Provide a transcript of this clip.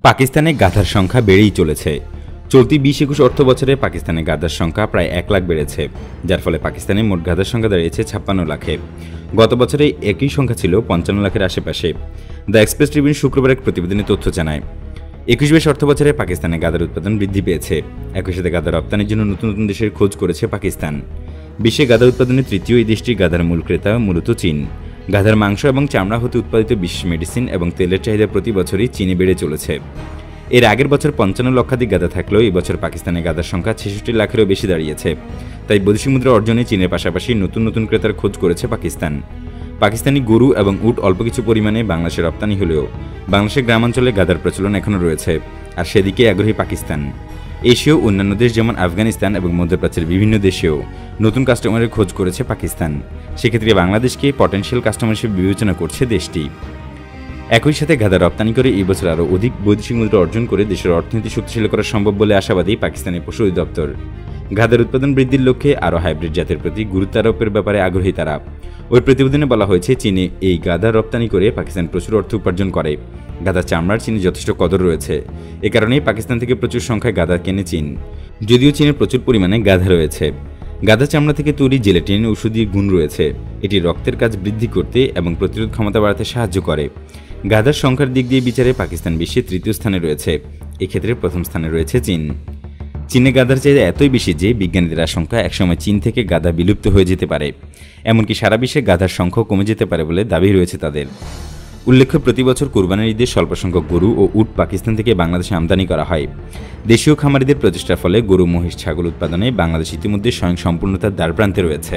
পাকিস্তানে গাধার সংখ্যা বেড়েই চলেছে। চলতি ২০-২১ অর্থ বছরে পাকিস্তানে গাধার সংখ্যা প্রায় ১ লাখ বেড়েছে, যার ফলে পাকিস্তানে মোট গাধার সংখ্যা দাঁড়িয়েছে ৫৬ লাখে। গত বছরে একই সংখ্যা ছিল ৫৫ লাখের আশেপাশে। দ্য এক্সপ্রেস ট্রিবিউন শুক্রবার এক প্রতিবেদনে তথ্য জানায়, ২১-২২ অর্থ বছরে পাকিস্তানে গাধার উৎপাদন বৃদ্ধি পেয়েছে। একই সাথে গাধা রপ্তানির জন্য নতুন নতুন দেশের খোঁজ করেছে পাকিস্তান। বিশ্বে গাধা উৎপাদনে তৃতীয় এই দেশটির গাধার মূল ক্রেতা মূলত চীন। গাধার মাংস এবং চামড়া হতে উৎপাদিত বিশেষ মেডিসিন এবং তেলের চাহিদা প্রতি বছরই চীনে বেড়ে চলেছে। এর আগের বছর ৫৫ লক্ষাধিক গাধা থাকলেও এই বছর পাকিস্তানে গাধার সংখ্যা ৬৬ লাখেরও বেশি দাঁড়িয়েছে। তাই বৈদেশিক মুদ্রা অর্জনে চীনের পাশাপাশি নতুন নতুন ক্রেতার খোঁজ করেছে পাকিস্তান। পাকিস্তানি গরু এবং উট অল্প কিছু পরিমাণে বাংলাদেশে রপ্তানি হলেও বাংলাদেশের গ্রামাঞ্চলে গাধার প্রচলন এখনও রয়েছে, আর সেদিকে আগ্রহী পাকিস্তান। এশীয় অন্যান্য দেশ যেমন আফগানিস্তান এবং মধ্যপ্রাচ্যের বিভিন্ন দেশেও নতুন কাস্টমারের খোঁজ করেছে পাকিস্তান। সেক্ষেত্রে বাংলাদেশকে পটেনশিয়াল কাস্টমার হিসেবে বিবেচনা করছে দেশটি। একই সাথে গাধা রপ্তানি করে এই বছর আরও অধিক বৈদেশিক মুদ্রা অর্জন করে দেশের অর্থনীতি শক্তিশালী করা সম্ভব বলে আশাবাদী পাকিস্তানের পশু অধিদপ্তর। গাধার উৎপাদন বৃদ্ধির লক্ষ্যে আরও হাইব্রিড জাতের প্রতি গুরুত্ব আরোপের ব্যাপারে আগ্রহী তারা। ওই প্রতিবেদনে বলা হয়েছে, চীনে এই গাধা রপ্তানি করে পাকিস্তান প্রচুর অর্থ উপার্জন করে। গাধা চামড়ার চীনে যথেষ্ট কদর রয়েছে। এ কারণেই পাকিস্তান থেকে প্রচুর সংখ্যায় গাধা কেনে চীন। যদিও চীনের প্রচুর পরিমাণে গাধা রয়েছে। গাধা চামড়া থেকে তৈরি জেলেটিন ঔষধি গুণ রয়েছে। এটি রক্তের কাজ বৃদ্ধি করতে এবং প্রতিরোধ ক্ষমতা বাড়াতে সাহায্য করে। গাধার সংখ্যার দিক দিয়ে বিচারে পাকিস্তান বিশ্বে তৃতীয় স্থানে রয়েছে। এক্ষেত্রে প্রথম স্থানে রয়েছে চীন। চীনে গাধার চাহিদা এতই বেশি যে বিজ্ঞানীদের আশঙ্কা একসময় চীন থেকে গাধা বিলুপ্ত হয়ে যেতে পারে। এমনকি সারা বিশ্বে গাধার সংখ্যাও কমে যেতে পারে বলে দাবি রয়েছে তাদের। উল্লেখ্য, প্রতি বছর কোরবানির ঈদে স্বল্প সংখ্যক গরু ও উট পাকিস্তান থেকে বাংলাদেশে আমদানি করা হয়। দেশীয় খামারিদের প্রচেষ্টার ফলে গরু, মহিষ, ছাগল উৎপাদনে বাংলাদেশ ইতিমধ্যে স্বয়ংসম্পূর্ণতার দ্বারপ্রান্তে রয়েছে।